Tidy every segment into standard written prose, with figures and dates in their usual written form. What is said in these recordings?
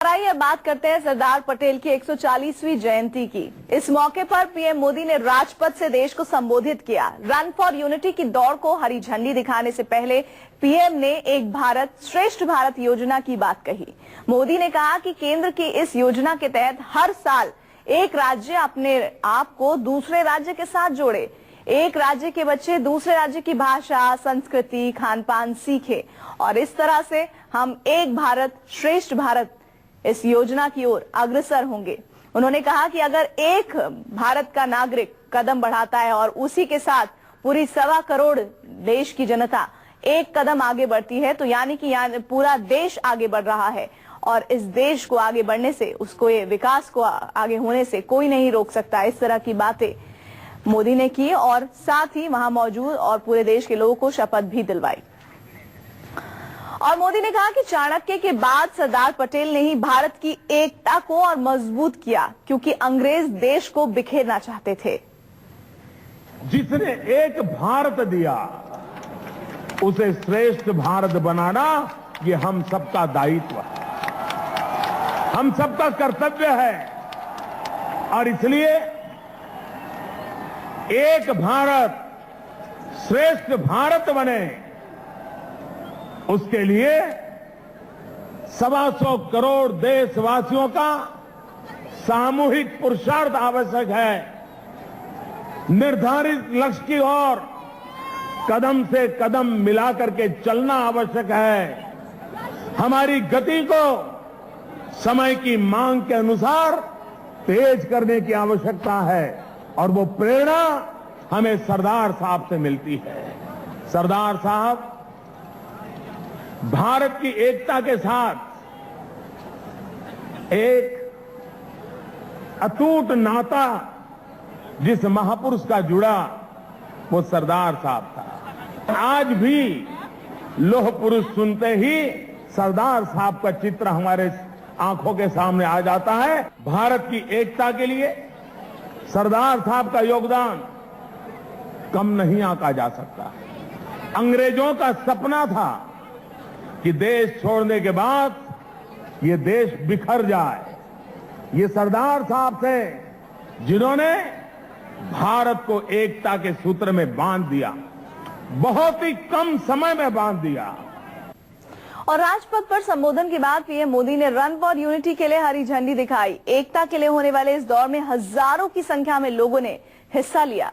आइए बात करते हैं सरदार पटेल की 140वीं जयंती की। इस मौके पर पीएम मोदी ने राजपथ से देश को संबोधित किया। रन फॉर यूनिटी की दौड़ को हरी झंडी दिखाने से पहले पीएम ने एक भारत श्रेष्ठ भारत योजना की बात कही। मोदी ने कहा कि केंद्र की इस योजना के तहत हर साल एक राज्य अपने आप को दूसरे राज्य के साथ जोड़े। एक राज्य के बच्चे दूसरे राज्य की भाषा, संस्कृति, खान पान सीखे और इस तरह से हम एक भारत श्रेष्ठ भारत इस योजना की ओर अग्रसर होंगे। उन्होंने कहा कि अगर एक भारत का नागरिक कदम बढ़ाता है और उसी के साथ पूरी 1.25 करोड़ देश की जनता एक कदम आगे बढ़ती है तो यानी कि पूरा देश आगे बढ़ रहा है और इस देश को आगे बढ़ने से, उसको ये विकास को आगे होने से कोई नहीं रोक सकता। इस तरह की बातें मोदी ने की और साथ ही वहां मौजूद और पूरे देश के लोगों को शपथ भी दिलवाई। और मोदी ने कहा कि चाणक्य के बाद सरदार पटेल ने ही भारत की एकता को और मजबूत किया, क्योंकि अंग्रेज देश को बिखेरना चाहते थे। जिसने एक भारत दिया उसे श्रेष्ठ भारत बनाना ये हम सबका दायित्व है, हम सबका कर्तव्य है। और इसलिए एक भारत श्रेष्ठ भारत बने, उसके लिए 125 करोड़ देशवासियों का सामूहिक पुरुषार्थ आवश्यक है। निर्धारित लक्ष्य की ओर कदम से कदम मिलाकर के चलना आवश्यक है। हमारी गति को समय की मांग के अनुसार तेज करने की आवश्यकता है और वो प्रेरणा हमें सरदार साहब से मिलती है। सरदार साहब भारत की एकता के साथ एक अटूट नाता जिस महापुरुष का जुड़ा वो सरदार साहब था। आज भी लोह पुरुष सुनते ही सरदार साहब का चित्र हमारे आंखों के सामने आ जाता है। भारत की एकता के लिए सरदार साहब का योगदान कम नहीं आंका जा सकता। अंग्रेजों का सपना था कि देश छोड़ने के बाद ये देश बिखर जाए। ये सरदार साहब थे जिन्होंने भारत को एकता के सूत्र में बांध दिया, बहुत ही कम समय में बांध दिया। और राजपथ पर संबोधन के बाद पीएम मोदी ने रन फॉर यूनिटी के लिए हरी झंडी दिखाई। एकता के लिए होने वाले इस दौड़ में हजारों की संख्या में लोगों ने हिस्सा लिया।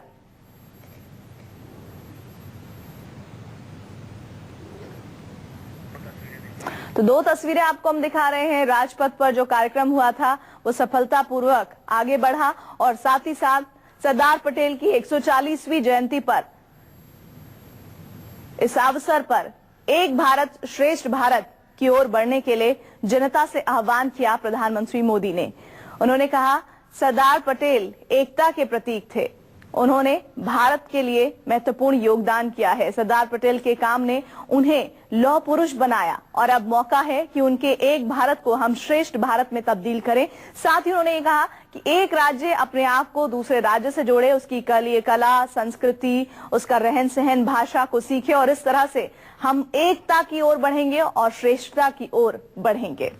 तो 2 तस्वीरें आपको हम दिखा रहे हैं। राजपथ पर जो कार्यक्रम हुआ था वो सफलतापूर्वक आगे बढ़ा और साथ ही साथ सरदार पटेल की 140वीं जयंती पर इस अवसर पर एक भारत श्रेष्ठ भारत की ओर बढ़ने के लिए जनता से आह्वान किया प्रधानमंत्री मोदी ने। उन्होंने कहा सरदार पटेल एकता के प्रतीक थे, उन्होंने भारत के लिए महत्वपूर्ण योगदान किया है। सरदार पटेल के काम ने उन्हें लौह पुरुष बनाया और अब मौका है कि उनके एक भारत को हम श्रेष्ठ भारत में तब्दील करें। साथ ही उन्होंने कहा कि एक राज्य अपने आप को दूसरे राज्य से जोड़े, उसकी कला, संस्कृति, उसका रहन सहन, भाषा को सीखे और इस तरह से हम एकता की ओर बढ़ेंगे और श्रेष्ठता की ओर बढ़ेंगे।